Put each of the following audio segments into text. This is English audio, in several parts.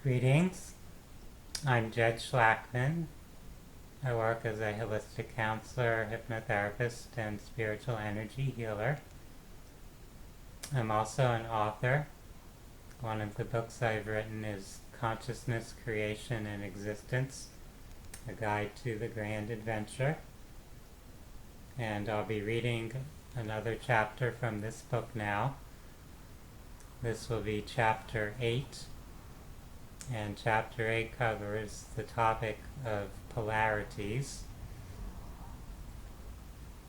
Greetings, I'm Jed Shlackman. I work as a holistic counselor, hypnotherapist, and spiritual energy healer. I'm also an author. One of the books I've written is Consciousness, Creation, and Existence, A Guide to the Grand Adventure. And I'll be reading another chapter from this book now. This will be Chapter 8. And Chapter 8 covers the topic of polarities.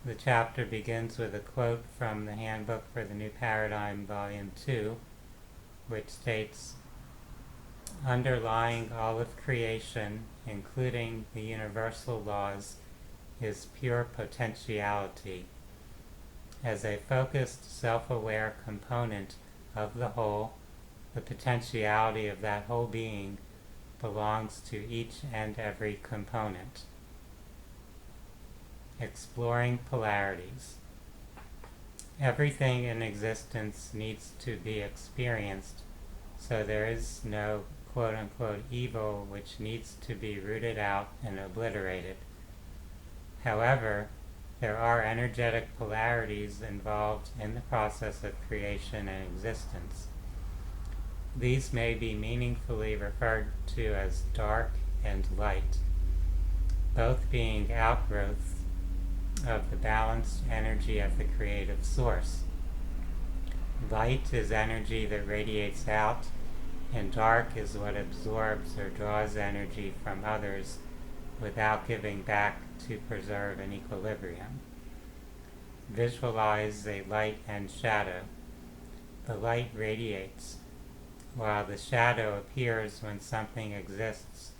The chapter begins with a quote from the Handbook for the New Paradigm, Volume 2, which states, "Underlying all of creation, including the universal laws, is pure potentiality. As a focused, self-aware component of the whole, the potentiality of that whole being belongs to each and every component." Exploring polarities. Everything in existence needs to be experienced, so there is no quote-unquote evil which needs to be rooted out and obliterated. However, there are energetic polarities involved in the process of creation and existence. These may be meaningfully referred to as dark and light, both being outgrowths of the balanced energy of the creative source. Light is energy that radiates out, and dark is what absorbs or draws energy from others without giving back to preserve an equilibrium. Visualize a light and shadow. The light radiates, while the shadow appears when something exists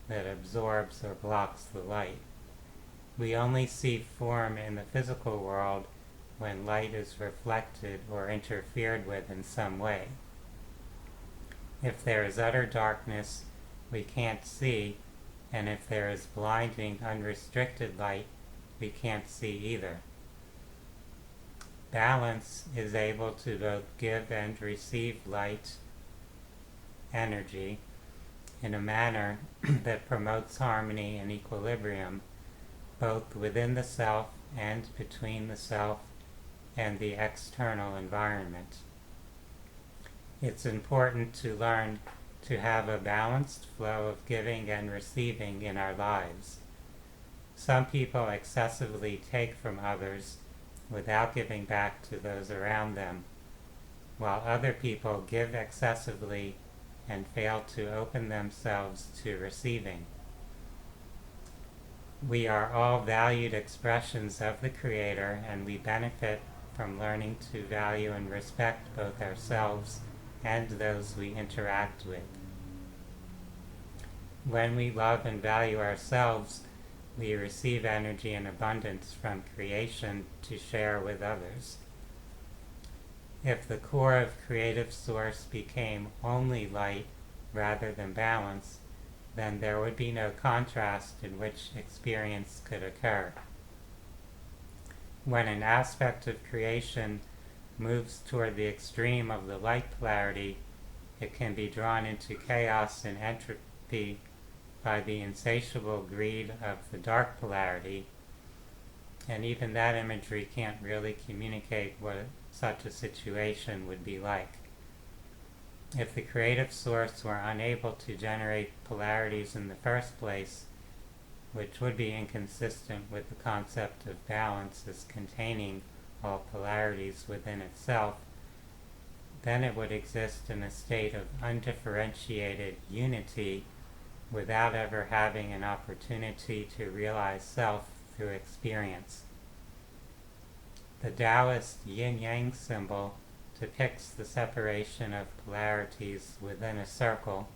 that absorbs or blocks the light. We only see form in the physical world when light is reflected or interfered with in some way. If there is utter darkness, we can't see, and if there is blinding, unrestricted light, we can't see either. Balance is able to both give and receive light energy in a manner that promotes harmony and equilibrium, both within the self and between the self and the external environment. It's important to learn to have a balanced flow of giving and receiving in our lives. Some people excessively take from others without giving back to those around them, while other people give excessively and fail to open themselves to receiving. We are all valued expressions of the Creator, and we benefit from learning to value and respect both ourselves and those we interact with. When we love and value ourselves, we receive energy in abundance from creation to share with others. If the core of creative source became only light rather than balance, then there would be no contrast in which experience could occur. When an aspect of creation moves toward the extreme of the light polarity, it can be drawn into chaos and entropy by the insatiable greed of the dark polarity, and even that imagery can't really communicate what such a situation would be like. If the creative source were unable to generate polarities in the first place, which would be inconsistent with the concept of balance as containing all polarities within itself, then it would exist in a state of undifferentiated unity without ever having an opportunity to realize self through experience. The Taoist yin-yang symbol depicts the separation of polarities within a circle,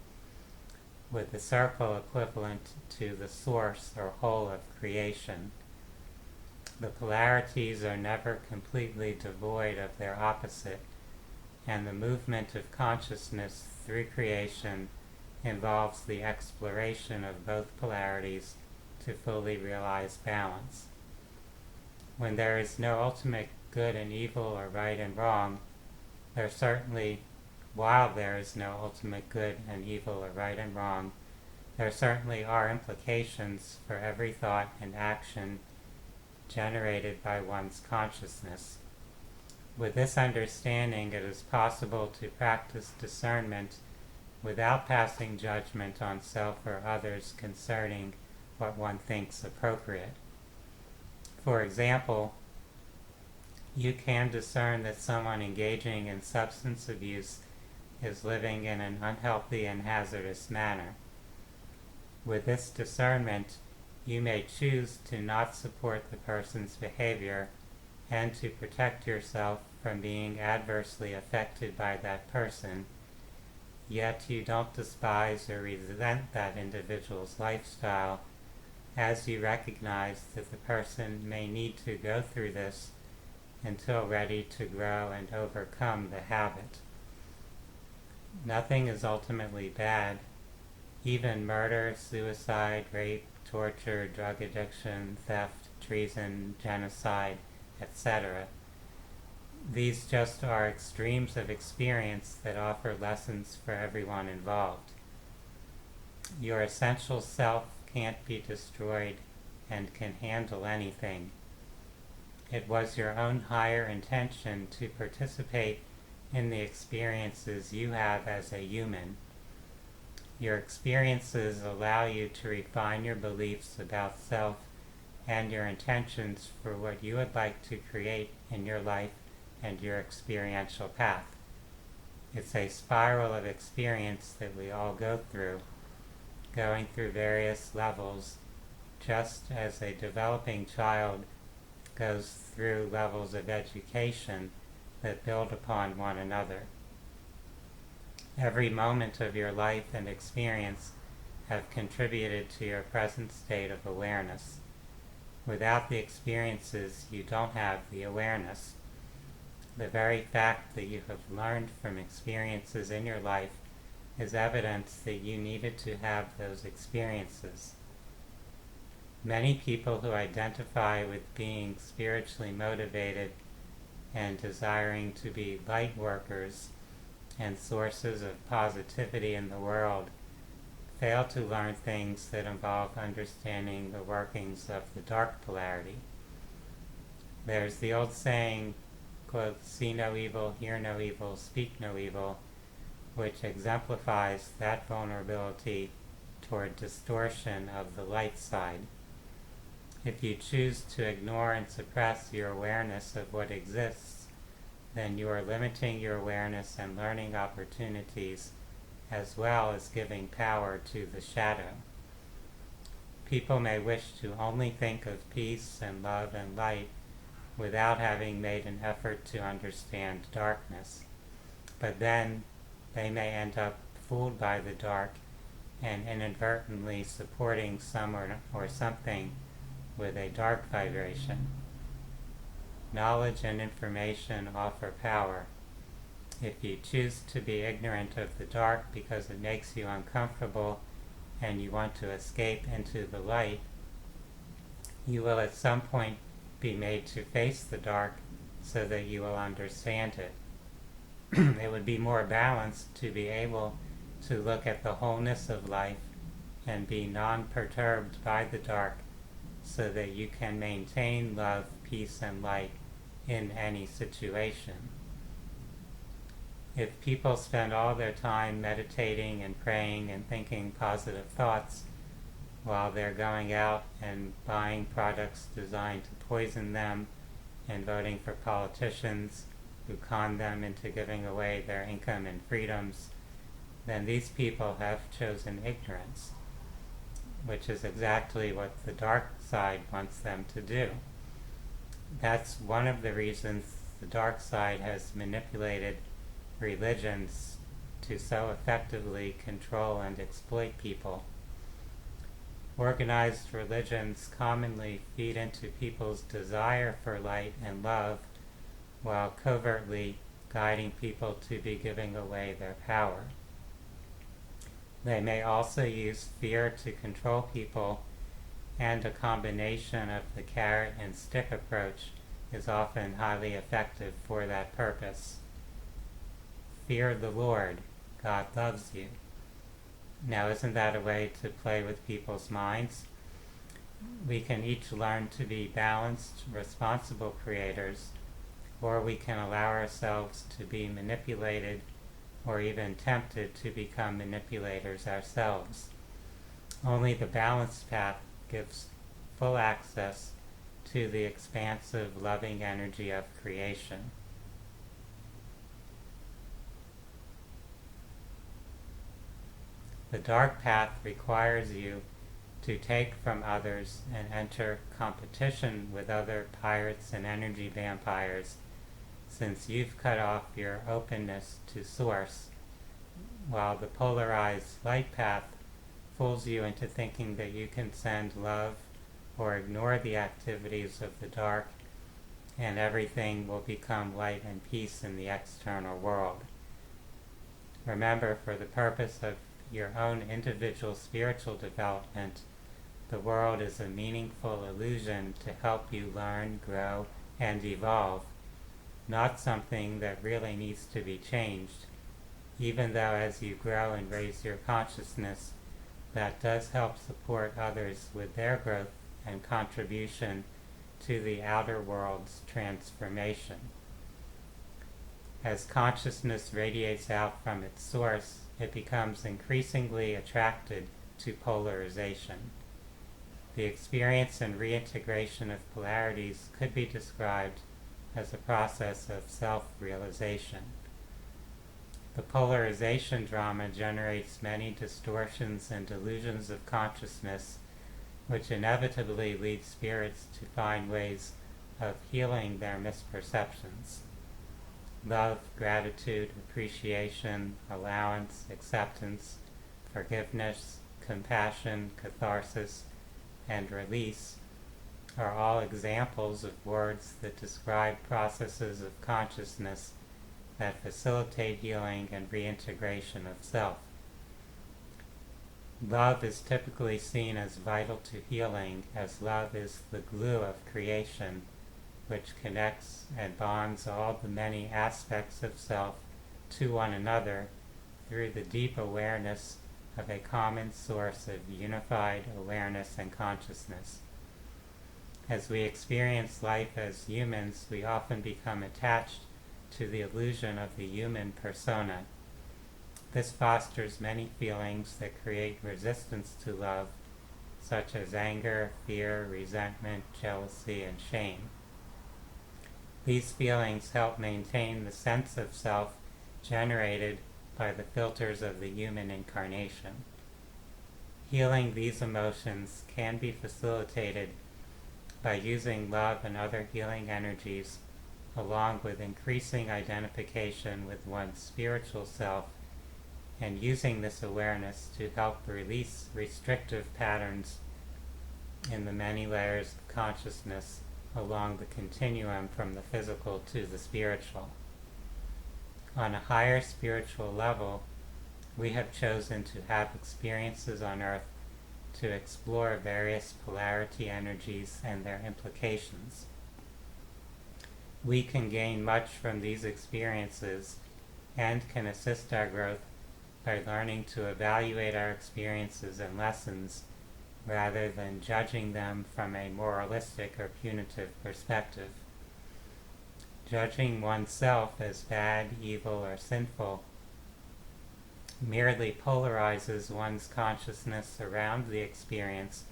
with the circle equivalent to the source or whole of creation. The polarities are never completely devoid of their opposite, and the movement of consciousness through creation involves the exploration of both polarities to fully realize balance. When there is no ultimate good and evil or right and wrong, there certainly while there is no ultimate good and evil or right and wrong, there certainly are implications for every thought and action generated by one's consciousness. With this understanding, it is possible to practice discernment without passing judgment on self or others concerning what one thinks appropriate. For example, you can discern that someone engaging in substance abuse is living in an unhealthy and hazardous manner. With this discernment, you may choose to not support the person's behavior and to protect yourself from being adversely affected by that person, yet you don't despise or resent that individual's lifestyle, as you recognize that the person may need to go through this until ready to grow and overcome the habit. Nothing is ultimately bad. Even murder, suicide, rape, torture, drug addiction, theft, treason, genocide, etc. These just are extremes of experience that offer lessons for everyone involved. Your essential self can't be destroyed and can handle anything. It was your own higher intention to participate in the experiences you have as a human. Your experiences allow you to refine your beliefs about self and your intentions for what you would like to create in your life and your experiential path. It's a spiral of experience that we all go through, going through various levels, just as a developing child goes through levels of education that build upon one another. Every moment of your life and experience have contributed to your present state of awareness. Without the experiences, you don't have the awareness. The very fact that you have learned from experiences in your life is evidence that you needed to have those experiences. Many people who identify with being spiritually motivated and desiring to be light workers and sources of positivity in the world fail to learn things that involve understanding the workings of the dark polarity. There's the old saying, quote, "See no evil, hear no evil, speak no evil," which exemplifies that vulnerability toward distortion of the light side. If you choose to ignore and suppress your awareness of what exists, then you are limiting your awareness and learning opportunities, as well as giving power to the shadow. People may wish to only think of peace and love and light without having made an effort to understand darkness, but then they may end up fooled by the dark and inadvertently supporting someone or something with a dark vibration. Knowledge and information offer power. If you choose to be ignorant of the dark because it makes you uncomfortable and you want to escape into the light, you will at some point be made to face the dark so that you will understand it. It would be more balanced to be able to look at the wholeness of life and be non-perturbed by the dark so that you can maintain love, peace, and light in any situation. If people spend all their time meditating and praying and thinking positive thoughts while they're going out and buying products designed to poison them and voting for politicians who con them into giving away their income and freedoms, then these people have chosen ignorance, which is exactly what the dark side wants them to do. That's one of the reasons the dark side has manipulated religions to so effectively control and exploit people. Organized religions commonly feed into people's desire for light and love while covertly guiding people to be giving away their power. They may also use fear to control people, and a combination of the carrot and stick approach is often highly effective for that purpose. fear the Lord, God loves you. Now, isn't that a way to play with people's minds? We can each learn to be balanced, responsible creators, or we can allow ourselves to be manipulated or even tempted to become manipulators ourselves. Only the balanced path gives full access to the expansive, loving energy of creation. The dark path requires you to take from others and enter competition with other pirates and energy vampires, since you've cut off your openness to Source, while the polarized light path fools you into thinking that you can send love or ignore the activities of the dark and everything will become light and peace in the external world. Remember, for the purpose of your own individual spiritual development, the world is a meaningful illusion to help you learn, grow, and evolve, not something that really needs to be changed, even though as you grow and raise your consciousness, that does help support others with their growth and contribution to the outer world's transformation. As consciousness radiates out from its source, it becomes increasingly attracted to polarization. The experience and reintegration of polarities could be described as a process of self-realization. The polarization drama generates many distortions and delusions of consciousness, which inevitably lead spirits to find ways of healing their misperceptions. Love, gratitude, appreciation, allowance, acceptance, forgiveness, compassion, catharsis, and release are all examples of words that describe processes of consciousness that facilitate healing and reintegration of self. Love is typically seen as vital to healing, as love is the glue of creation, which connects and bonds all the many aspects of self to one another through the deep awareness of a common source of unified awareness and consciousness. As we experience life as humans, we often become attached to the illusion of the human persona. This fosters many feelings that create resistance to love, such as anger, fear, resentment, jealousy, and shame. These feelings help maintain the sense of self generated by the filters of the human incarnation. Healing these emotions can be facilitated by using love and other healing energies, along with increasing identification with one's spiritual self, and using this awareness to help release restrictive patterns in the many layers of consciousness along the continuum from the physical to the spiritual. On a higher spiritual level, we have chosen to have experiences on earth to explore various polarity energies and their implications. We can gain much from these experiences and can assist our growth by learning to evaluate our experiences and lessons rather than judging them from a moralistic or punitive perspective. Judging oneself as bad, evil, or sinful merely polarizes one's consciousness around the experience,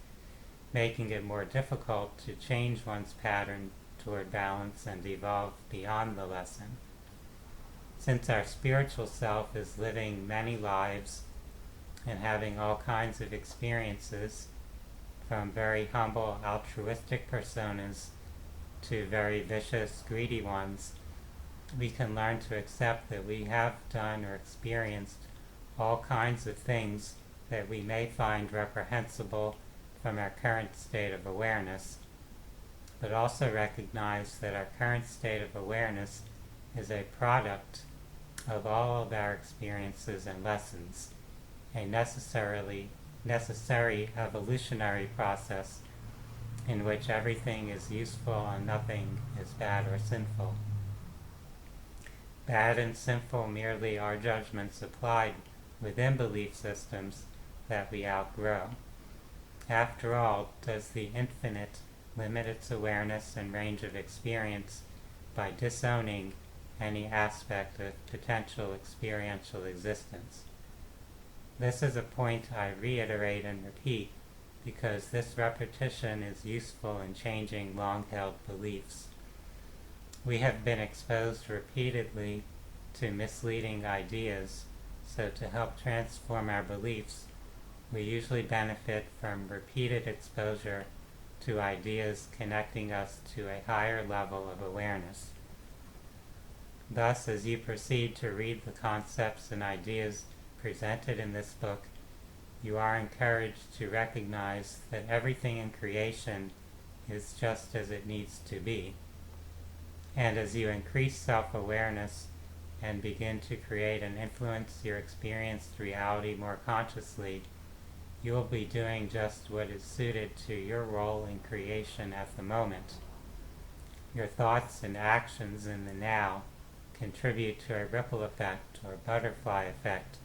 making it more difficult to change one's pattern toward balance and evolve beyond the lesson. Since our spiritual self is living many lives and having all kinds of experiences, from very humble altruistic personas to very vicious, greedy ones, we can learn to accept that we have done or experienced all kinds of things that we may find reprehensible from our current state of awareness, but also recognize that our current state of awareness is a product of all of our experiences and lessons, a necessary evolutionary process in which everything is useful and nothing is bad or sinful. Bad and sinful merely are judgments applied within belief systems that we outgrow. After all, does the infinite limit its awareness and range of experience by disowning any aspect of potential experiential existence? This is a point I reiterate and repeat because this repetition is useful in changing long-held beliefs. We have been exposed repeatedly to misleading ideas, so to help transform our beliefs, we usually benefit from repeated exposure to ideas connecting us to a higher level of awareness. Thus, as you proceed to read the concepts and ideas presented in this book, you are encouraged to recognize that everything in creation is just as it needs to be. And as you increase self-awareness and begin to create and influence your experienced reality more consciously, you will be doing just what is suited to your role in creation at the moment. Your thoughts and actions in the now contribute to a ripple effect or butterfly effect,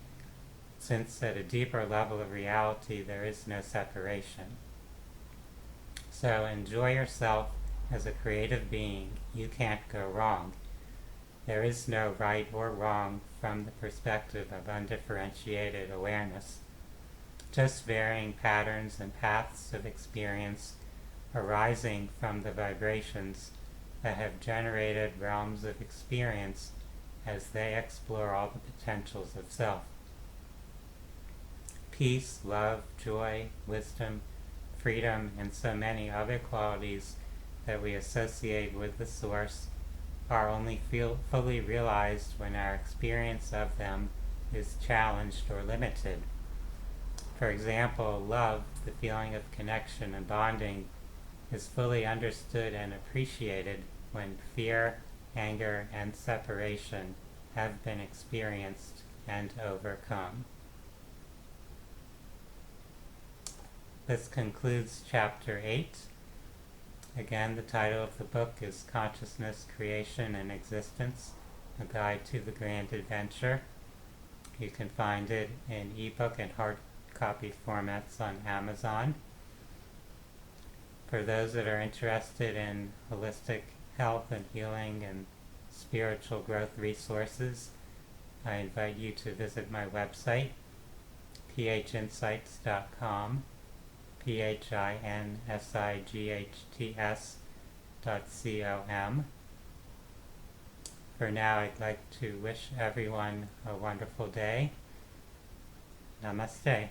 since at a deeper level of reality there is no separation. So enjoy yourself as a creative being. You can't go wrong. There is no right or wrong from the perspective of undifferentiated awareness. Just varying patterns and paths of experience arising from the vibrations that have generated realms of experience as they explore all the potentials of self. Peace, love, joy, wisdom, freedom, and so many other qualities that we associate with the Source are only fully realized when our experience of them is challenged or limited. For example, love, the feeling of connection and bonding, is fully understood and appreciated when fear, anger, and separation have been experienced and overcome. This concludes Chapter 8. Again, the title of the book is Consciousness, Creation, and Existence, A Guide to the Grand Adventure. You can find it in ebook and hard copy formats on Amazon. For those that are interested in holistic health and healing and spiritual growth resources, I invite you to visit my website, phinsights.com, phinsights.com. For now, I'd like to wish everyone a wonderful day. Namaste.